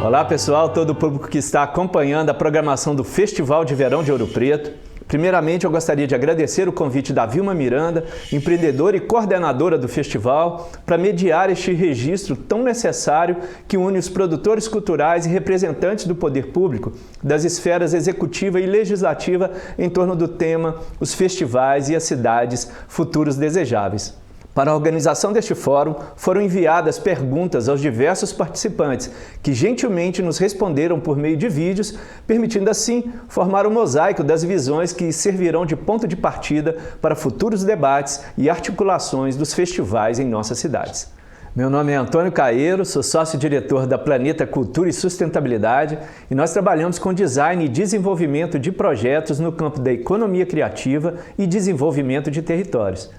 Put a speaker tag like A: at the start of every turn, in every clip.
A: Olá pessoal, todo o público que está acompanhando a programação do Festival de Verão de Ouro Preto. Primeiramente, eu gostaria de agradecer o convite da Vilma Miranda, empreendedora e coordenadora do festival, para mediar este registro tão necessário que une os produtores culturais e representantes do poder público, das esferas executiva e legislativa em torno do tema Os Festivais e as Cidades Futuros Desejáveis. Para a organização deste fórum, foram enviadas perguntas aos diversos participantes, que gentilmente nos responderam por meio de vídeos, permitindo assim formar um mosaico das visões que servirão de ponto de partida para futuros debates e articulações dos festivais em nossas cidades. Meu nome é Antônio Caeiro, sou sócio-diretor da Planeta Cultura e Sustentabilidade e nós trabalhamos com design e desenvolvimento de projetos no campo da economia criativa e desenvolvimento de territórios.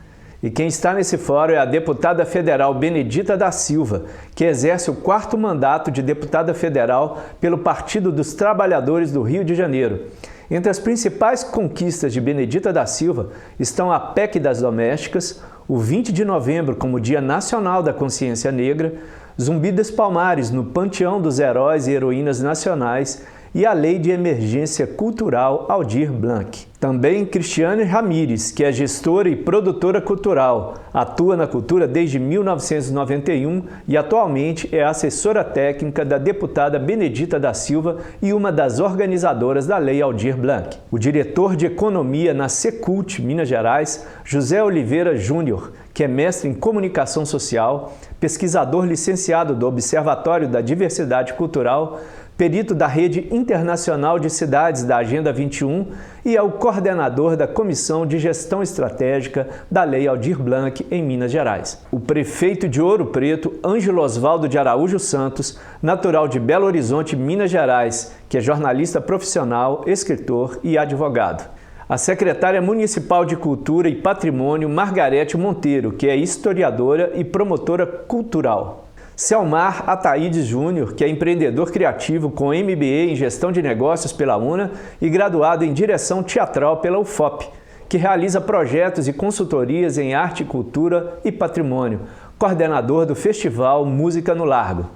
A: E quem está nesse fórum é a deputada federal Benedita da Silva, que exerce o 4º mandato de deputada federal pelo Partido dos Trabalhadores do Rio de Janeiro. Entre as principais conquistas de Benedita da Silva estão a PEC das Domésticas, o 20 de novembro como Dia Nacional da Consciência Negra, Zumbi dos Palmares no Panteão dos Heróis e Heroínas Nacionais e a Lei de Emergência Cultural Aldir Blanc. Também Cristiane Ramires, que é gestora e produtora cultural, atua na cultura desde 1991 e atualmente é assessora técnica da deputada Benedita da Silva e uma das organizadoras da Lei Aldir Blanc. O diretor de Economia na Secult, Minas Gerais, José Oliveira Júnior, que é mestre em Comunicação Social, pesquisador licenciado do Observatório da Diversidade Cultural, perito da Rede Internacional de Cidades da Agenda 21 e é o coordenador da Comissão de Gestão Estratégica da Lei Aldir Blanc em Minas Gerais. O prefeito de Ouro Preto, Ângelo Osvaldo de Araújo Santos, natural de Belo Horizonte, Minas Gerais, que é jornalista profissional, escritor e advogado. A secretária municipal de Cultura e Patrimônio, Margarete Monteiro, que é historiadora e promotora cultural. Selmar Ataídes Júnior, que é empreendedor criativo com MBA em Gestão de Negócios pela UNA e graduado em Direção Teatral pela UFOP, que realiza projetos e consultorias em arte, cultura e patrimônio, coordenador do Festival Música no Largo.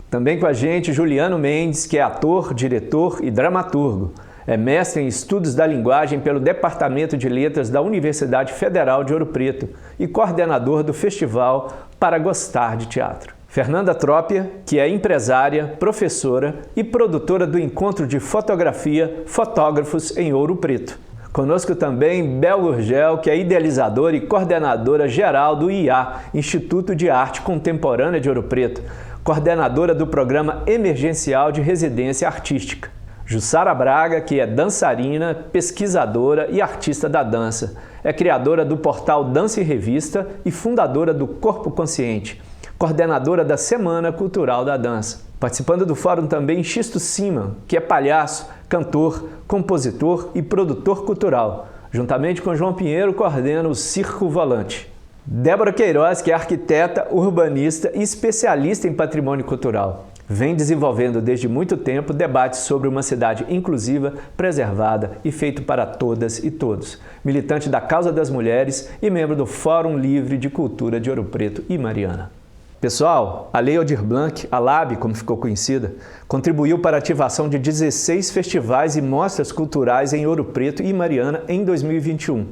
A: Também com a gente Juliano Mendes, que é ator, diretor e dramaturgo. É mestre em Estudos da Linguagem pelo Departamento de Letras da Universidade Federal de Ouro Preto e coordenador do Festival Para Gostar de Teatro. Fernanda Trópia, que é empresária, professora e produtora do Encontro de Fotografia Fotógrafos em Ouro Preto. Conosco também Bel Gurgel, que é idealizadora e coordenadora geral do IA, Instituto de Arte Contemporânea de Ouro Preto, coordenadora do Programa Emergencial de Residência Artística. Jussara Braga, que é dançarina, pesquisadora e artista da dança. É criadora do portal Dança e Revista e fundadora do Corpo Consciente, coordenadora da Semana Cultural da Dança. Participando do fórum também Xisto Siman, que é palhaço, cantor, compositor e produtor cultural. Juntamente com João Pinheiro, coordena o Circo Volante. Débora Queiroz, que é arquiteta, urbanista e especialista em patrimônio cultural. Vem desenvolvendo desde muito tempo debates sobre uma cidade inclusiva, preservada e feito para todas e todos. Militante da causa das mulheres e membro do Fórum Livre de Cultura de Ouro Preto e Mariana. Pessoal, a Lei Aldir Blanc, a LAB, como ficou conhecida, contribuiu para a ativação de 16 festivais e mostras culturais em Ouro Preto e Mariana em 2021.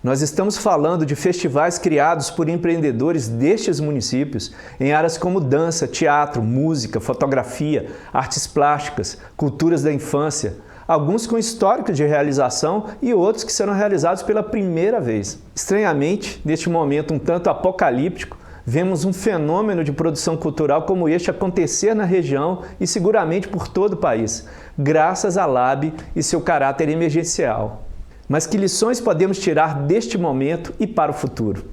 A: Nós estamos falando de festivais criados por empreendedores destes municípios em áreas como dança, teatro, música, fotografia, artes plásticas, culturas da infância, alguns com histórico de realização e outros que serão realizados pela primeira vez. Estranhamente, neste momento um tanto apocalíptico, vemos um fenômeno de produção cultural como este acontecer na região e seguramente por todo o país, graças à LAB e seu caráter emergencial. Mas que lições podemos tirar deste momento e para o futuro?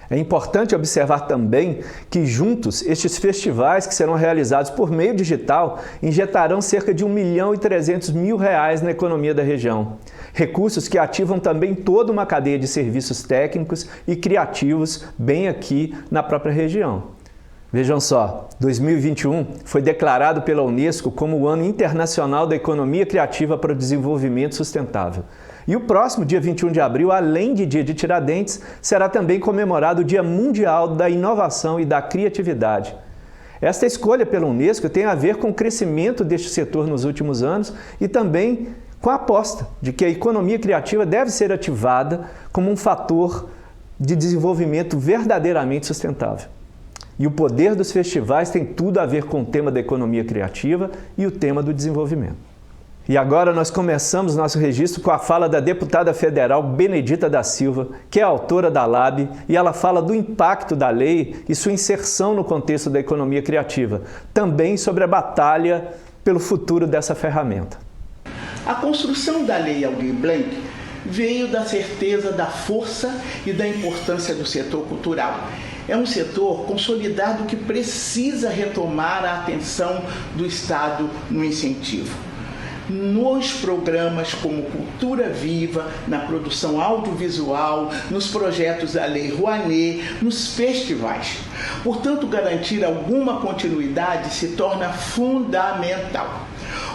A: É importante observar também que juntos estes festivais que serão realizados por meio digital injetarão cerca de R$ 1.300.000 na economia da região. Recursos que ativam também toda uma cadeia de serviços técnicos e criativos bem aqui na própria região. Vejam só, 2021 foi declarado pela Unesco como o Ano Internacional da Economia Criativa para o Desenvolvimento Sustentável. E o próximo dia 21 de abril, além de Dia de Tiradentes, será também comemorado o Dia Mundial da Inovação e da Criatividade. Esta escolha pela Unesco tem a ver com o crescimento deste setor nos últimos anos e também com a aposta de que a economia criativa deve ser ativada como um fator de desenvolvimento verdadeiramente sustentável. E o poder dos festivais tem tudo a ver com o tema da economia criativa e o tema do desenvolvimento. E agora nós começamos nosso registro com a fala da deputada federal Benedita da Silva, que é autora da LAB, e ela fala do impacto da lei e sua inserção no contexto da economia criativa, também sobre a batalha pelo futuro dessa ferramenta.
B: A construção da Lei Aldir Blanc veio da certeza da força e da importância do setor cultural. É um setor consolidado que precisa retomar a atenção do Estado no incentivo. Nos programas como Cultura Viva, na produção audiovisual, nos projetos da Lei Rouanet, nos festivais. Portanto, garantir alguma continuidade se torna fundamental.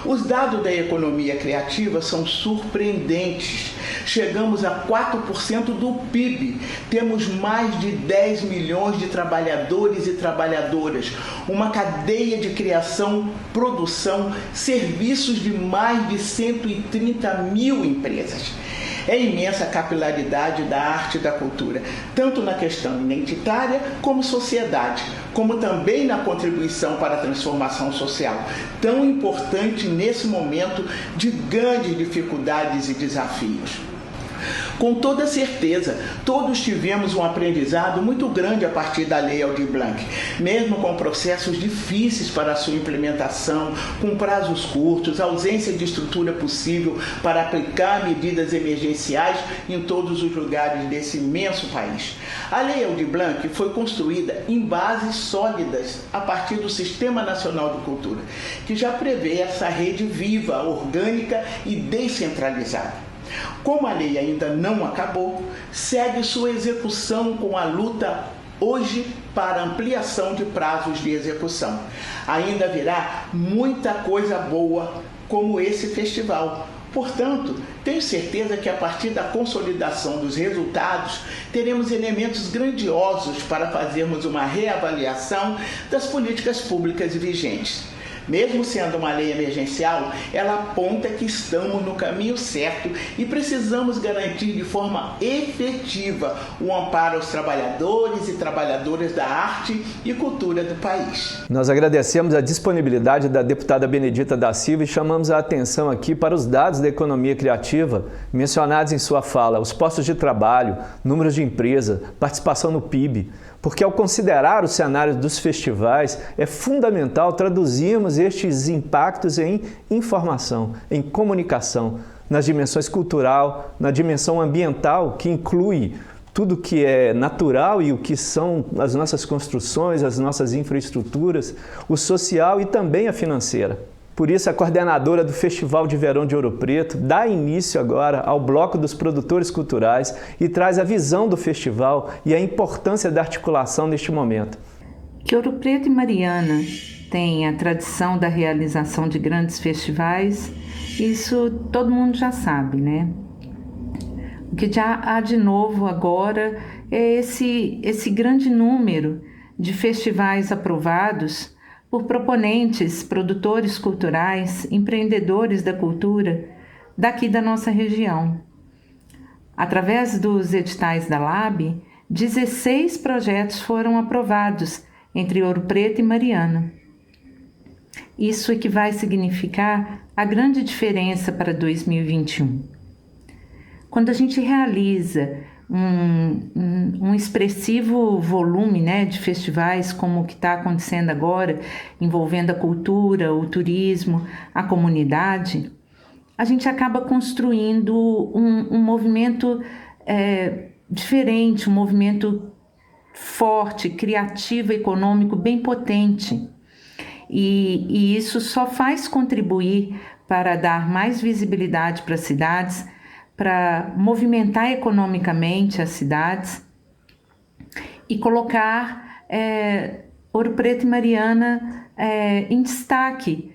B: Os dados da economia criativa são surpreendentes. Chegamos a 4% do PIB. Temos mais de 10 milhões de trabalhadores e trabalhadoras. Uma cadeia de criação, produção, serviços de mais de 130 mil empresas. É imensa a capilaridade da arte e da cultura, tanto na questão identitária como sociedade, como também na contribuição para a transformação social, tão importante nesse momento de grandes dificuldades e desafios. Com toda certeza, todos tivemos um aprendizado muito grande a partir da Lei Aldir Blanc, mesmo com processos difíceis para a sua implementação, com prazos curtos, ausência de estrutura possível para aplicar medidas emergenciais em todos os lugares desse imenso país. A Lei Aldir Blanc foi construída em bases sólidas a partir do Sistema Nacional de Cultura, que já prevê essa rede viva, orgânica e descentralizada. Como a lei ainda não acabou, segue sua execução com a luta hoje para ampliação de prazos de execução. Ainda virá muita coisa boa como esse festival. Portanto, tenho certeza que a partir da consolidação dos resultados, teremos elementos grandiosos para fazermos uma reavaliação das políticas públicas vigentes. Mesmo sendo uma lei emergencial, ela aponta que estamos no caminho certo e precisamos garantir de forma efetiva o amparo aos trabalhadores e trabalhadoras da arte e cultura do país.
A: Nós agradecemos a disponibilidade da deputada Benedita da Silva e chamamos a atenção aqui para os dados da economia criativa mencionados em sua fala, os postos de trabalho, números de empresa, participação no PIB. Porque ao considerar o cenário dos festivais, é fundamental traduzirmos estes impactos em informação, em comunicação, nas dimensões cultural, na dimensão ambiental, que inclui tudo que é natural e o que são as nossas construções, as nossas infraestruturas, o social e também a financeira. Por isso, a coordenadora do Festival de Verão de Ouro Preto dá início agora ao Bloco dos Produtores Culturais e traz a visão do festival e a importância da articulação neste momento.
C: Que Ouro Preto e Mariana têm a tradição da realização de grandes festivais, isso todo mundo já sabe, né? O que já há de novo agora é esse grande número de festivais aprovados por proponentes, produtores culturais, empreendedores da cultura daqui da nossa região. Através dos editais da LAB, 16 projetos foram aprovados entre Ouro Preto e Mariana. Isso é que vai significar a grande diferença para 2021. Quando a gente realiza um expressivo volume, né, de festivais como o que está acontecendo agora, envolvendo a cultura, o turismo, a comunidade, a gente acaba construindo um movimento diferente, um movimento forte, criativo, econômico, bem potente. E isso só faz contribuir para dar mais visibilidade para as cidades, para movimentar economicamente as cidades e colocar Ouro Preto e Mariana em destaque,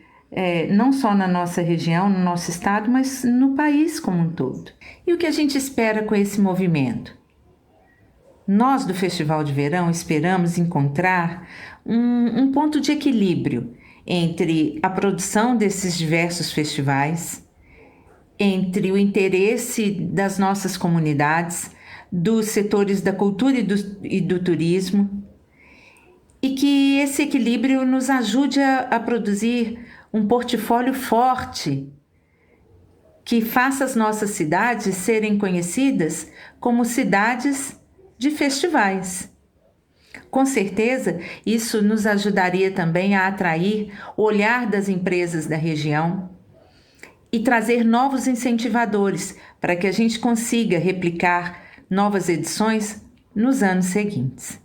C: não só na nossa região, no nosso estado, mas no país como um todo. E o que a gente espera com esse movimento? Nós do Festival de Verão esperamos encontrar um ponto de equilíbrio entre a produção desses diversos festivais, entre o interesse das nossas comunidades, dos setores da cultura e do turismo, e que esse equilíbrio nos ajude a produzir um portfólio forte que faça as nossas cidades serem conhecidas como cidades de festivais. Com certeza, isso nos ajudaria também a atrair o olhar das empresas da região e trazer novos incentivadores para que a gente consiga replicar novas edições nos anos seguintes.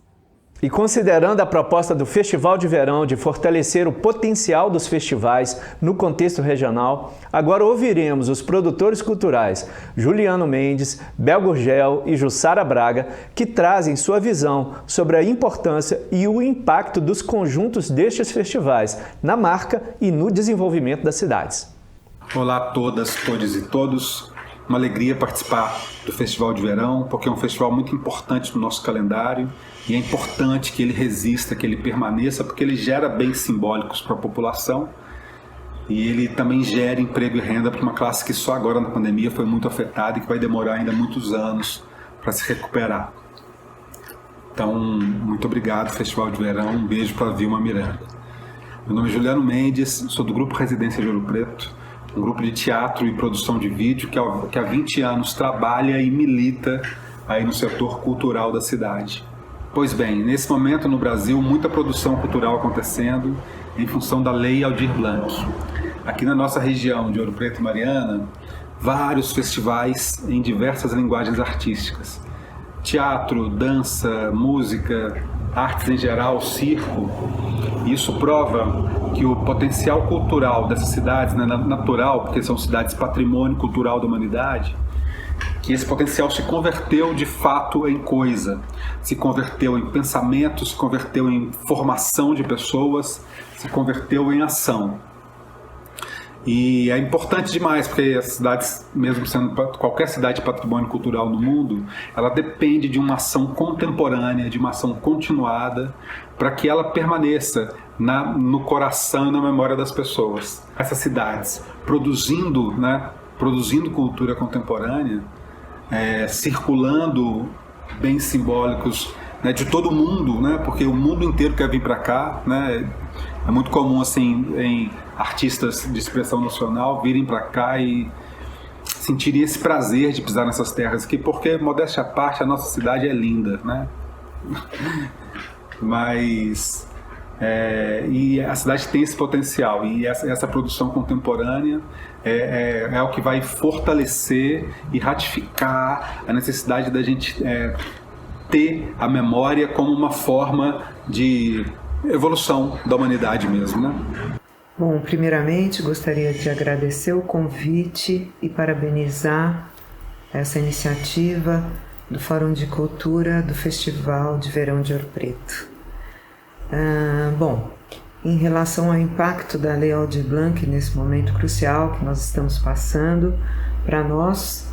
A: E considerando a proposta do Festival de Verão de fortalecer o potencial dos festivais no contexto regional, agora ouviremos os produtores culturais Juliano Mendes, Bel Gurgel e Jussara Braga, que trazem sua visão sobre a importância e o impacto dos conjuntos destes festivais na marca e no desenvolvimento das cidades.
D: Olá a todas, todos e todos. Uma alegria participar do Festival de Verão, porque é um festival muito importante no nosso calendário e é importante que ele resista, que ele permaneça, porque ele gera bens simbólicos para a população e ele também gera emprego e renda para uma classe que só agora na pandemia foi muito afetada e que vai demorar ainda muitos anos para se recuperar. Então, muito obrigado, Festival de Verão. Um beijo para a Vilma Miranda. Meu nome é Juliano Mendes, sou do Grupo Residência de Ouro Preto, um grupo de teatro e produção de vídeo que há 20 anos trabalha e milita aí no setor cultural da cidade. Pois bem, nesse momento no Brasil, muita produção cultural acontecendo em função da Lei Aldir Blanc. Aqui na nossa região de Ouro Preto e Mariana, vários festivais em diversas linguagens artísticas. Teatro, dança, música, artes em geral, circo. Isso prova que o potencial cultural dessas cidades, né, natural, porque são cidades patrimônio cultural da humanidade, que esse potencial se converteu de fato em coisa, se converteu em pensamento, se converteu em formação de pessoas, se converteu em ação. E é importante demais, porque as cidades, mesmo sendo qualquer cidade de patrimônio cultural no mundo, ela depende de uma ação contemporânea, de uma ação continuada, para que ela permaneça no coração e na memória das pessoas. Essas cidades produzindo cultura contemporânea, circulando bens simbólicos, né, de todo mundo, né, porque o mundo inteiro quer vir para cá, né. É muito comum assim em artistas de expressão nacional virem para cá e sentirem esse prazer de pisar nessas terras aqui, porque, modéstia à parte, a nossa cidade é linda, né? Mas e a cidade tem esse potencial, e essa produção contemporânea é o que vai fortalecer e ratificar a necessidade da gente ter a memória como uma forma de evolução da humanidade mesmo, né?
C: Bom, primeiramente gostaria de agradecer o convite e parabenizar essa iniciativa do Fórum de Cultura do Festival de Verão de Ouro Preto. Bom, em relação ao impacto da Lei Aldir Blanc nesse momento crucial que nós estamos passando, para nós,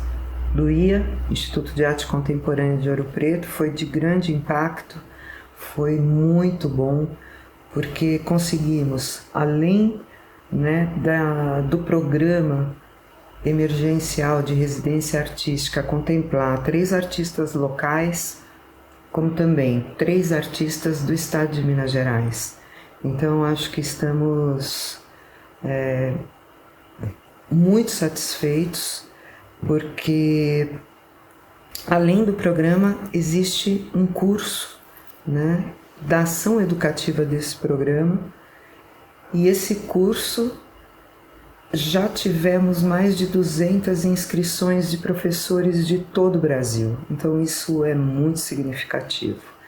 C: do IA, Instituto de Arte Contemporânea de Ouro Preto, foi de grande impacto. Foi muito bom, porque conseguimos, além, né, do programa emergencial de residência artística, contemplar 3 artistas locais, como também 3 artistas do estado de Minas Gerais. Então, acho que estamos muito satisfeitos, porque, além do programa, existe um curso, né, da ação educativa desse programa, e esse curso já tivemos mais de 200 inscrições de professores de todo o Brasil, então isso é muito significativo.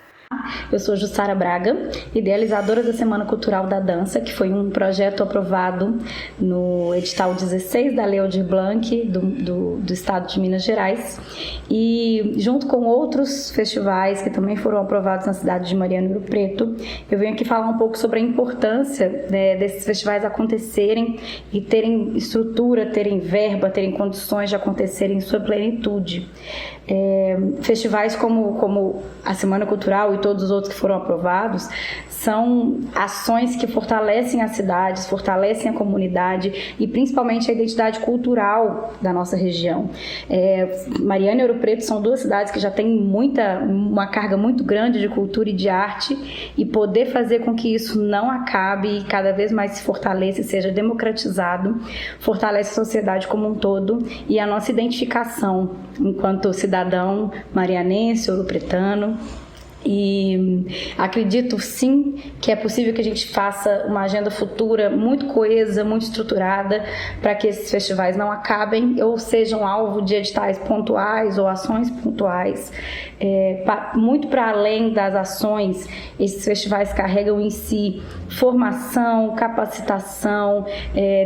E: Eu sou Jussara Braga, idealizadora da Semana Cultural da Dança, que foi um projeto aprovado no edital 16 da Lei Aldir Blanc do estado de Minas Gerais, e junto com outros festivais que também foram aprovados na cidade de Mariana e Ouro Preto, eu venho aqui falar um pouco sobre a importância, né, desses festivais acontecerem e terem estrutura, terem verba, terem condições de acontecerem em sua plenitude. Festivais como a Semana Cultural e todos os outros que foram aprovados são ações que fortalecem as cidades, fortalecem a comunidade e principalmente a identidade cultural da nossa região. Mariana e Ouro Preto são duas cidades que já têm uma carga muito grande de cultura e de arte, e poder fazer com que isso não acabe e cada vez mais se fortaleça e seja democratizado, fortalece a sociedade como um todo e a nossa identificação enquanto cidadão marianense, ouropretano. E acredito sim que é possível que a gente faça uma agenda futura muito coesa, muito estruturada, para que esses festivais não acabem ou sejam alvo de editais pontuais ou ações pontuais. Muito para além das ações, esses festivais carregam em si formação, capacitação,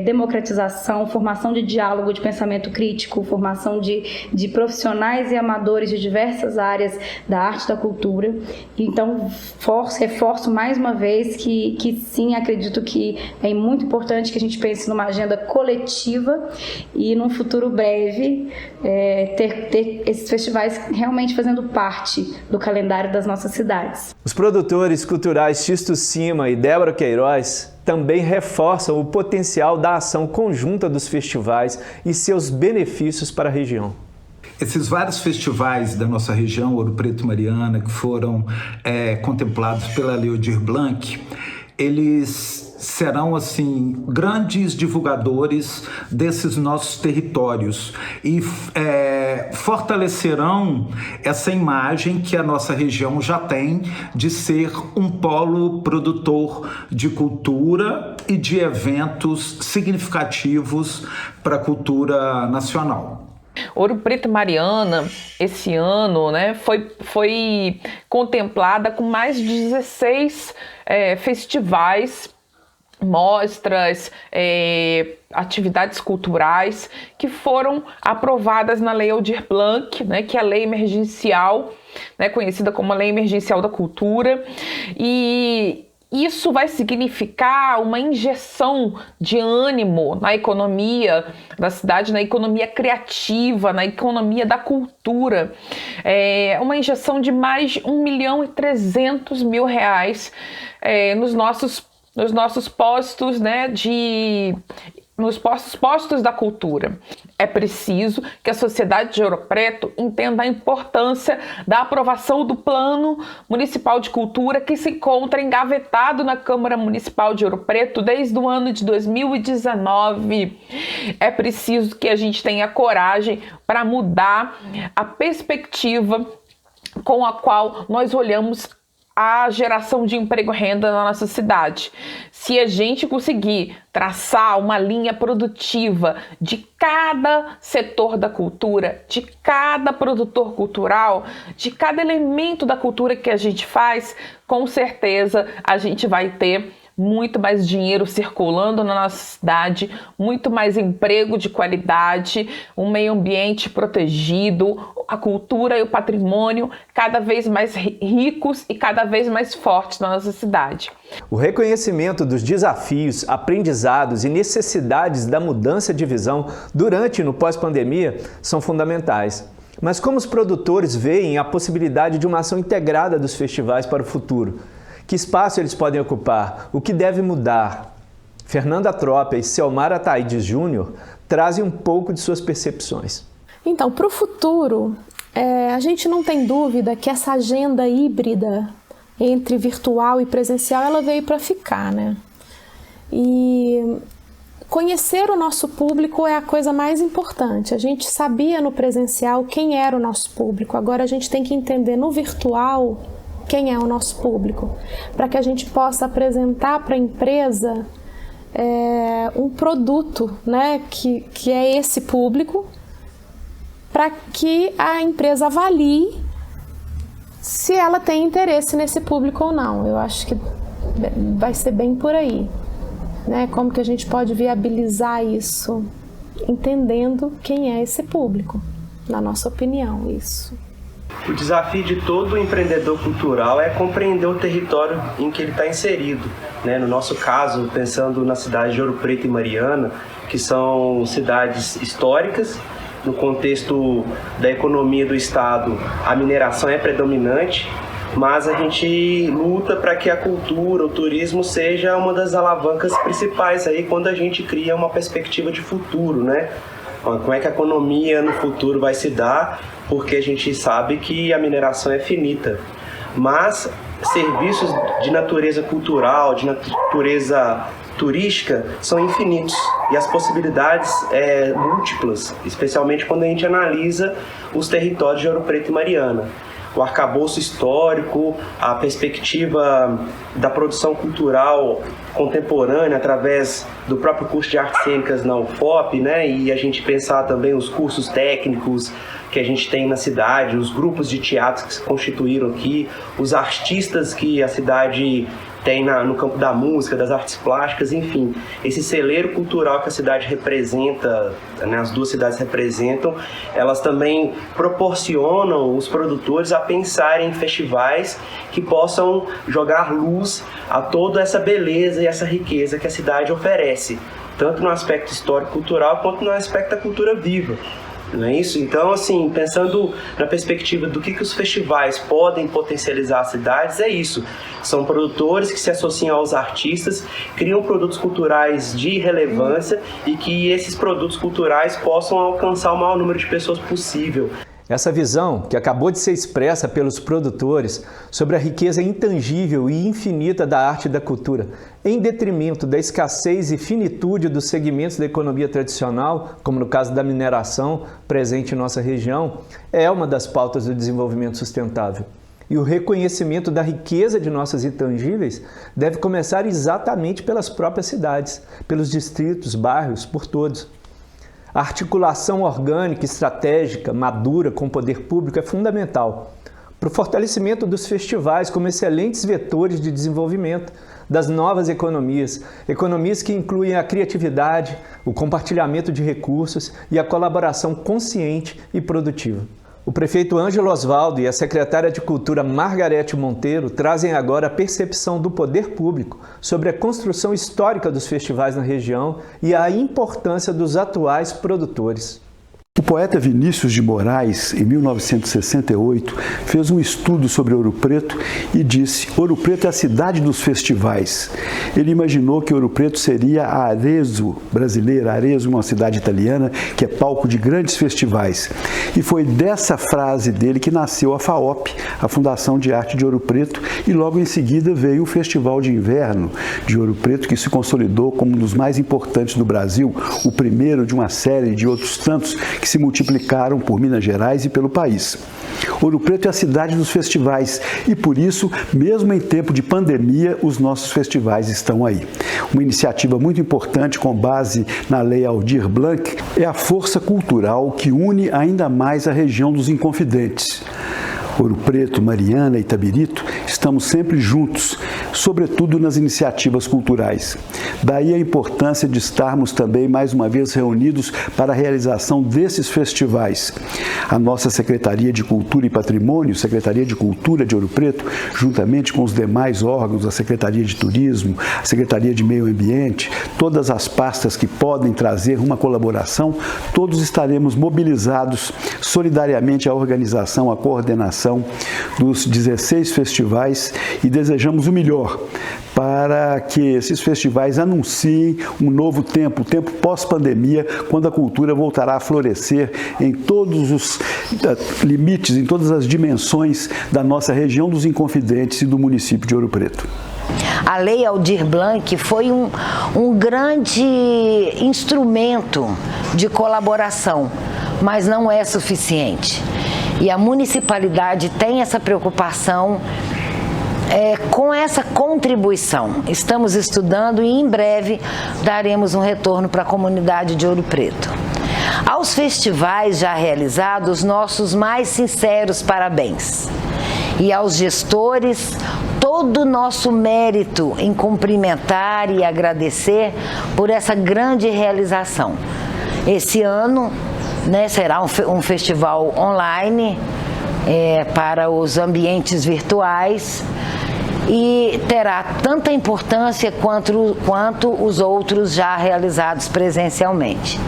E: democratização, formação de diálogo, de pensamento crítico, formação de profissionais e amadores de diversas áreas da arte e da cultura. Então, reforço mais uma vez que sim, acredito que é muito importante que a gente pense numa agenda coletiva e num futuro breve ter esses festivais realmente fazendo parte do calendário das nossas cidades.
A: Os produtores culturais Xisto Cima e Débora Queiroz também reforçam o potencial da ação conjunta dos festivais e seus benefícios para a região.
F: Esses vários festivais da nossa região, Ouro Preto e Mariana, que foram contemplados pela Lei Aldir Blanc, eles serão, assim, grandes divulgadores desses nossos territórios e fortalecerão essa imagem que a nossa região já tem de ser um polo produtor de cultura e de eventos significativos para a cultura nacional.
G: Ouro Preto e Mariana, esse ano, né, foi contemplada com mais de 16 festivais, mostras, atividades culturais que foram aprovadas na Lei Aldir Blanc, né, que é a lei emergencial, né, conhecida como a Lei Emergencial da Cultura, e isso vai significar uma injeção de ânimo na economia da cidade, na economia criativa, na economia da cultura. É uma injeção de mais de R$1.300.000 nos nossos postos, né, nos postos da cultura. É preciso que a sociedade de Ouro Preto entenda a importância da aprovação do Plano Municipal de Cultura, que se encontra engavetado na Câmara Municipal de Ouro Preto desde o ano de 2019. É preciso que a gente tenha coragem para mudar a perspectiva com a qual nós olhamos a geração de emprego e renda na nossa cidade. Se a gente conseguir traçar uma linha produtiva de cada setor da cultura, de cada produtor cultural, de cada elemento da cultura que a gente faz, com certeza a gente vai ter muito mais dinheiro circulando na nossa cidade, muito mais emprego de qualidade, um meio ambiente protegido, a cultura e o patrimônio cada vez mais ricos e cada vez mais fortes na nossa cidade.
A: O reconhecimento dos desafios, aprendizados e necessidades da mudança de visão durante e no pós-pandemia são fundamentais. Mas como os produtores veem a possibilidade de uma ação integrada dos festivais para o futuro? Que espaço eles podem ocupar? O que deve mudar? Fernanda Tropa e Selmar Ataídes Júnior trazem um pouco de suas percepções.
H: Então, para o futuro, a gente não tem dúvida que essa agenda híbrida entre virtual e presencial, ela veio para ficar, né? E conhecer o nosso público é a coisa mais importante. A gente sabia no presencial quem era o nosso público, agora a gente tem que entender no virtual quem é o nosso público, para que a gente possa apresentar para a empresa um produto, né, que é esse público, para que a empresa avalie se ela tem interesse nesse público ou não. Eu acho que vai ser bem por aí, né? Como que a gente pode viabilizar isso, entendendo quem é esse público, na nossa opinião, isso.
I: O desafio de todo empreendedor cultural é compreender o território em que ele está inserido, né? No nosso caso, pensando na cidade de Ouro Preto e Mariana, que são cidades históricas no contexto da economia do estado, a mineração é predominante, mas a gente luta para que a cultura, o turismo seja uma das alavancas principais aí quando a gente cria uma perspectiva de futuro, né? Como é que a economia no futuro vai se dar, porque a gente sabe que a mineração é finita. Mas serviços de natureza cultural, de natureza turística, são infinitos e as possibilidades múltiplas, especialmente quando a gente analisa os territórios de Ouro Preto e Mariana. O arcabouço histórico, a perspectiva da produção cultural contemporânea através do próprio curso de artes cênicas na UFOP, né? E a gente pensar também os cursos técnicos que a gente tem na cidade, os grupos de teatro que se constituíram aqui, os artistas que a cidade tem no campo da música, das artes plásticas, enfim. Esse celeiro cultural que a cidade representa, né, as duas cidades representam, elas também proporcionam os produtores a pensarem em festivais que possam jogar luz a toda essa beleza e essa riqueza que a cidade oferece, tanto no aspecto histórico-cultural quanto no aspecto da cultura viva. Não é isso? Então, assim, pensando na perspectiva do que os festivais podem potencializar as cidades, é isso. São produtores que se associam aos artistas, criam produtos culturais de relevância e que esses produtos culturais possam alcançar o maior número de pessoas possível.
A: Essa visão, que acabou de ser expressa pelos produtores sobre a riqueza intangível e infinita da arte e da cultura, em detrimento da escassez e finitude dos segmentos da economia tradicional, como no caso da mineração presente em nossa região, é uma das pautas do desenvolvimento sustentável. E o reconhecimento da riqueza de nossas intangíveis deve começar exatamente pelas próprias cidades, pelos distritos, bairros, por todos. A articulação orgânica, estratégica, madura com o poder público é fundamental para o fortalecimento dos festivais como excelentes vetores de desenvolvimento das novas economias, economias que incluem a criatividade, o compartilhamento de recursos e a colaboração consciente e produtiva. O prefeito Ângelo Osvaldo e a secretária de Cultura Margarete Monteiro trazem agora a percepção do poder público sobre a construção histórica dos festivais na região e a importância dos atuais produtores.
J: O poeta Vinícius de Moraes, em 1968, fez um estudo sobre Ouro Preto e disse: Ouro Preto é a cidade dos festivais. Ele imaginou que Ouro Preto seria a Arezzo brasileira, Arezzo, uma cidade italiana que é palco de grandes festivais. E foi dessa frase dele que nasceu a FAOP, a Fundação de Arte de Ouro Preto, e logo em seguida veio o Festival de Inverno de Ouro Preto, que se consolidou como um dos mais importantes do Brasil, o primeiro de uma série de outros tantos que se multiplicaram por Minas Gerais e pelo país. Ouro Preto é a cidade dos festivais e, por isso, mesmo em tempo de pandemia, os nossos festivais estão aí. Uma iniciativa muito importante com base na Lei Aldir Blanc é a força cultural que une ainda mais a região dos Inconfidentes. Ouro Preto, Mariana e Itabirito, estamos sempre juntos, sobretudo nas iniciativas culturais. Daí a importância de estarmos também mais uma vez reunidos para a realização desses festivais. A nossa Secretaria de Cultura e Patrimônio, Secretaria de Cultura de Ouro Preto, juntamente com os demais órgãos, a Secretaria de Turismo, a Secretaria de Meio Ambiente, todas as pastas que podem trazer uma colaboração, todos estaremos mobilizados solidariamente à organização, à coordenação dos 16 festivais e desejamos o melhor para que esses festivais anunciem um novo tempo, o tempo pós-pandemia, quando a cultura voltará a florescer em todos os limites, em todas as dimensões da nossa região dos Inconfidentes e do município de Ouro Preto.
K: A Lei Aldir Blanc foi um grande instrumento de colaboração, mas não é suficiente. E a municipalidade tem essa preocupação com essa contribuição. Estamos estudando e em breve daremos um retorno para a comunidade de Ouro Preto. Aos festivais já realizados, nossos mais sinceros parabéns. E aos gestores, todo o nosso mérito em cumprimentar e agradecer por essa grande realização. Esse ano, será um festival online para os ambientes virtuais e terá tanta importância quanto os outros já realizados presencialmente.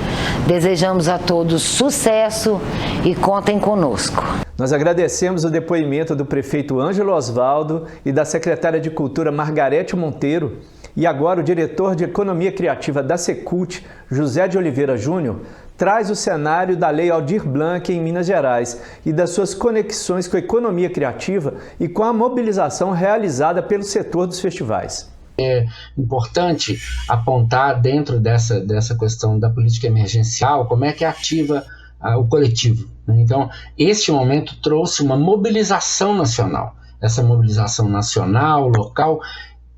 K: Desejamos a todos sucesso e contem conosco.
A: Nós agradecemos o depoimento do prefeito Ângelo Osvaldo e da secretária de Cultura Margarete Monteiro. E agora o diretor de Economia Criativa da Secult, José de Oliveira Júnior, traz o cenário da Lei Aldir Blanc em Minas Gerais e das suas conexões com a economia criativa e com a mobilização realizada pelo setor dos festivais.
L: É importante apontar dentro dessa questão da política emergencial como é que ativa o coletivo. Então, este momento trouxe uma mobilização nacional. Essa mobilização nacional, local,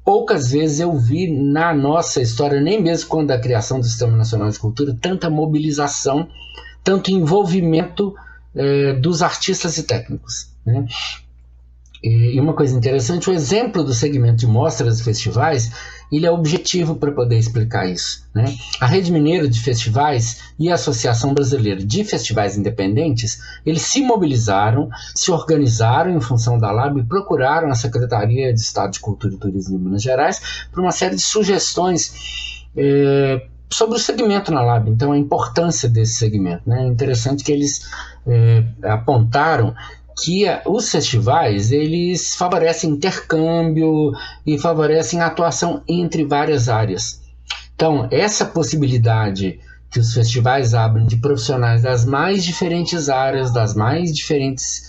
L: poucas vezes eu vi na nossa história, nem mesmo quando da criação do Sistema Nacional de Cultura, tanta mobilização, tanto envolvimento dos artistas e técnicos, né? E uma coisa interessante, o exemplo do segmento de mostras e festivais, ele é objetivo para poder explicar isso, né? A Rede Mineira de Festivais e a Associação Brasileira de Festivais Independentes, eles se mobilizaram, se organizaram em função da LAB e procuraram a Secretaria de Estado de Cultura e Turismo de Minas Gerais para uma série de sugestões sobre o segmento na LAB, então a importância desse segmento, né? É interessante que eles apontaram que os festivais, eles favorecem intercâmbio e favorecem a atuação entre várias áreas. Então, essa possibilidade que os festivais abrem de profissionais das mais diferentes áreas, das mais diferentes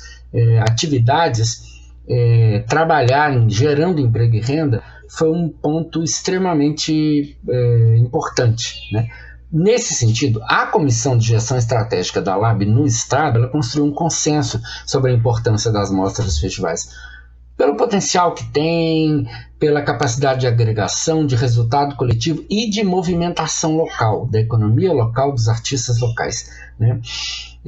L: atividades, trabalharem gerando emprego e renda, foi um ponto extremamente importante, né? Nesse sentido, a Comissão de Gestão Estratégica da LAB no Estado, ela construiu um consenso sobre a importância das mostras dos festivais. Pelo potencial que tem, pela capacidade de agregação, de resultado coletivo e de movimentação local, da economia local, dos artistas locais, né?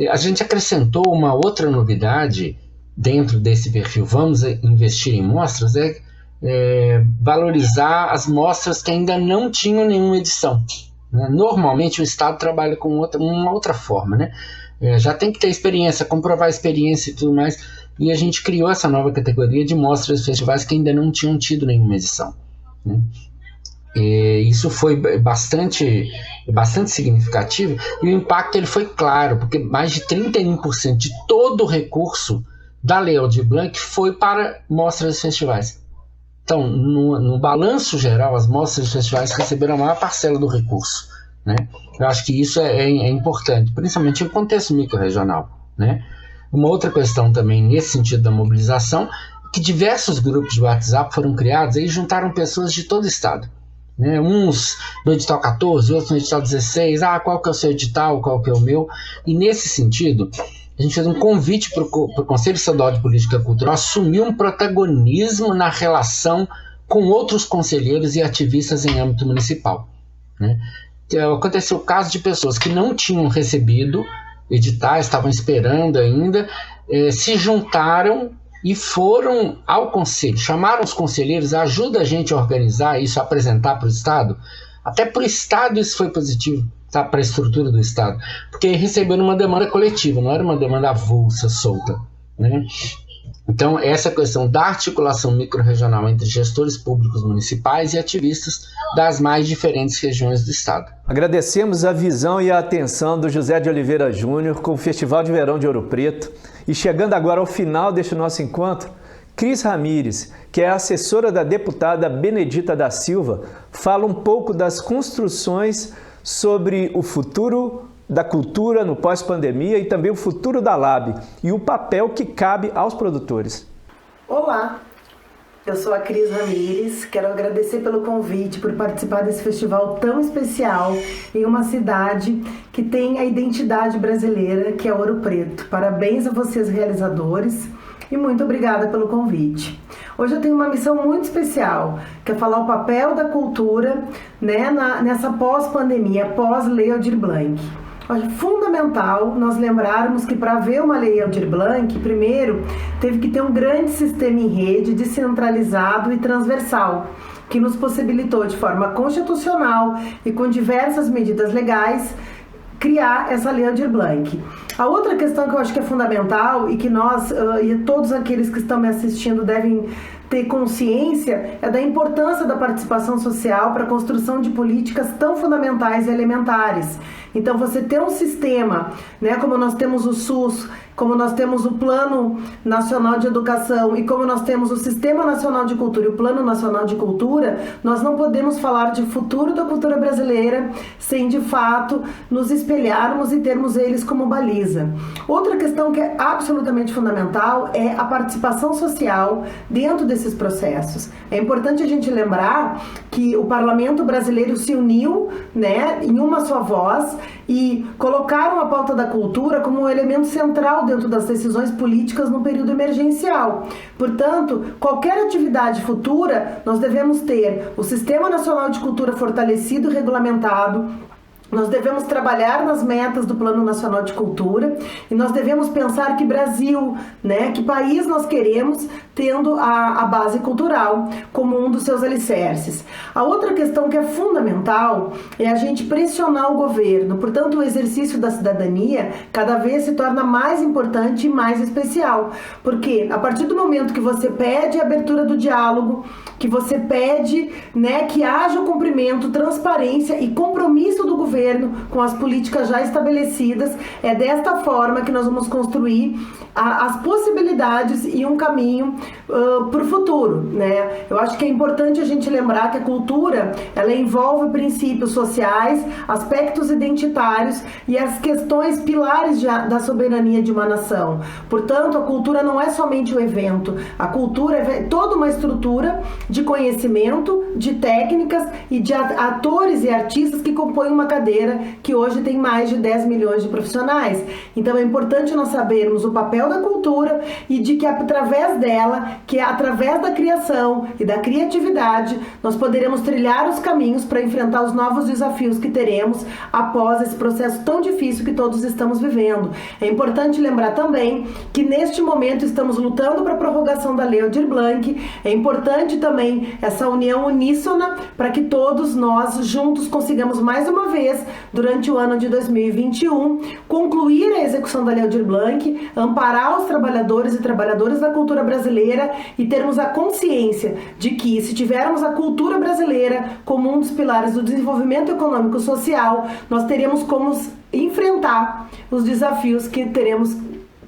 L: A gente acrescentou uma outra novidade dentro desse perfil, vamos investir em mostras, valorizar as mostras que ainda não tinham nenhuma edição. Normalmente o Estado trabalha com uma outra forma, né? Já tem que ter experiência, comprovar a experiência e tudo mais, e a gente criou essa nova categoria de mostras e festivais que ainda não tinham tido nenhuma edição, né? E isso foi bastante significativo, e o impacto ele foi claro, porque mais de 31% de todo o recurso da Lei Aldir Blanc foi para mostras e festivais. Então, no balanço geral, as mostras e festivais receberam a maior parcela do recurso, né? Eu acho que isso é importante, principalmente no contexto microrregional, né? Uma outra questão também nesse sentido da mobilização, que diversos grupos de WhatsApp foram criados e juntaram pessoas de todo o estado, né? Uns no edital 14, outros no edital 16, qual que é o seu edital, qual que é o meu, e nesse sentido a gente fez um convite para o Conselho Estadual de Política Cultural assumir um protagonismo na relação com outros conselheiros e ativistas em âmbito municipal, né? Aconteceu o caso de pessoas que não tinham recebido editais, estavam esperando ainda, se juntaram e foram ao conselho, chamaram os conselheiros, ajuda a gente a organizar isso, a apresentar para o Estado. Até para o Estado isso foi positivo, tá? Para a estrutura do Estado, porque receberam uma demanda coletiva, não era uma demanda avulsa, solta, né? Então, essa questão da articulação microrregional entre gestores públicos municipais e ativistas das mais diferentes regiões do Estado.
A: Agradecemos a visão e a atenção do José de Oliveira Júnior com o Festival de Verão de Ouro Preto. E chegando agora ao final deste nosso encontro, Cris Ramires, que é assessora da deputada Benedita da Silva, fala um pouco das construções sobre o futuro da cultura no pós-pandemia e também o futuro da LAB e o papel que cabe aos produtores.
M: Olá, eu sou a Cris Ramires, quero agradecer pelo convite, por participar desse festival tão especial em uma cidade que tem a identidade brasileira, que é Ouro Preto. Parabéns a vocês, realizadores, e muito obrigada pelo convite. Hoje eu tenho uma missão muito especial, que é falar o papel da cultura, né, nessa pós-pandemia, pós-Lei Aldir Blanc. Olha, fundamental nós lembrarmos que para haver uma Lei Aldir Blanc, primeiro teve que ter um grande sistema em rede, descentralizado e transversal, que nos possibilitou de forma constitucional e com diversas medidas legais criar essa Lei Aldir Blanc. A outra questão que eu acho que é fundamental e que nós e todos aqueles que estão me assistindo devem ter consciência é da importância da participação social para a construção de políticas tão fundamentais e elementares. Então, você ter um sistema, né, como nós temos o SUS, como nós temos o Plano Nacional de Educação e como nós temos o Sistema Nacional de Cultura e o Plano Nacional de Cultura, nós não podemos falar de futuro da cultura brasileira sem, de fato, nos espelharmos e termos eles como baliza. Outra questão que é absolutamente fundamental é a participação social dentro desses processos. É importante a gente lembrar que o Parlamento brasileiro se uniu, né, em uma só voz e colocaram a pauta da cultura como um elemento central dentro das decisões políticas no período emergencial. Portanto, qualquer atividade futura, nós devemos ter o Sistema Nacional de Cultura fortalecido e regulamentado. Nós devemos trabalhar nas metas do Plano Nacional de Cultura e nós devemos pensar que Brasil, né, que país nós queremos tendo a base cultural como um dos seus alicerces. A outra questão que é fundamental é a gente pressionar o governo. Portanto, o exercício da cidadania cada vez se torna mais importante e mais especial. Porque a partir do momento que você pede a abertura do diálogo, que você pede, né, que haja o cumprimento, transparência e compromisso do governo com as políticas já estabelecidas, é desta forma que nós vamos construir as possibilidades e um caminho para o futuro, né? Eu acho que é importante a gente lembrar que a cultura, ela envolve princípios sociais, aspectos identitários e as questões pilares da soberania de uma nação. Portanto, a cultura não é somente o evento, a cultura é toda uma estrutura de conhecimento, de técnicas e de atores e artistas que compõem uma cadeia que hoje tem mais de 10 milhões de profissionais. Então é importante nós sabermos o papel da cultura e de que através dela, que através da criação e da criatividade, nós poderemos trilhar os caminhos para enfrentar os novos desafios que teremos após esse processo tão difícil que todos estamos vivendo. É importante lembrar também que neste momento estamos lutando para a prorrogação da Lei Aldir Blanc. É importante também essa união uníssona para que todos nós juntos consigamos mais uma vez, durante o ano de 2021, concluir a execução da Lei Aldir Blanc, amparar os trabalhadores e trabalhadoras da cultura brasileira e termos a consciência de que, se tivermos a cultura brasileira como um dos pilares do desenvolvimento econômico e social, nós teremos como enfrentar os desafios que teremos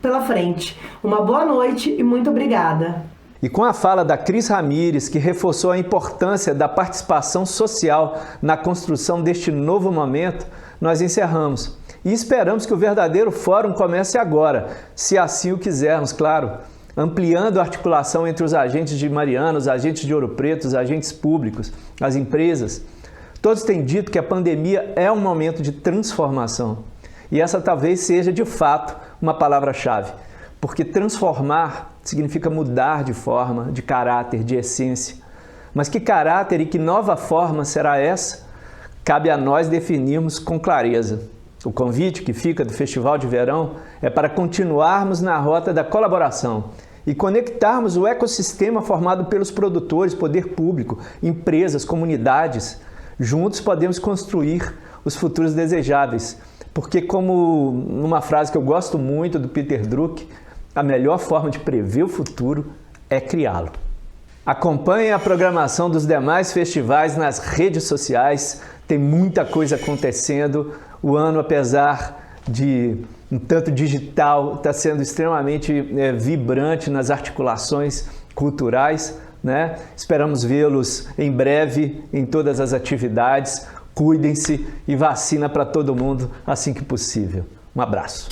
M: pela frente. Uma boa noite e muito obrigada.
A: E com a fala da Cris Ramires, que reforçou a importância da participação social na construção deste novo momento, nós encerramos. E esperamos que o verdadeiro fórum comece agora, se assim o quisermos, claro, ampliando a articulação entre os agentes de Mariana, os agentes de Ouro Preto, os agentes públicos, as empresas. Todos têm dito que a pandemia é um momento de transformação. E essa talvez seja, de fato, uma palavra-chave. Porque transformar significa mudar de forma, de caráter, de essência. Mas que caráter e que nova forma será essa? Cabe a nós definirmos com clareza. O convite que fica do Festival de Verão é para continuarmos na rota da colaboração e conectarmos o ecossistema formado pelos produtores, poder público, empresas, comunidades. Juntos podemos construir os futuros desejáveis. Porque, como numa frase que eu gosto muito do Peter Drucker, a melhor forma de prever o futuro é criá-lo. Acompanhe a programação dos demais festivais nas redes sociais. Tem muita coisa acontecendo. O ano, apesar de um tanto digital, está sendo extremamente vibrante nas articulações culturais, né? Esperamos vê-los em breve em todas as atividades. Cuidem-se e vacina para todo mundo assim que possível. Um abraço.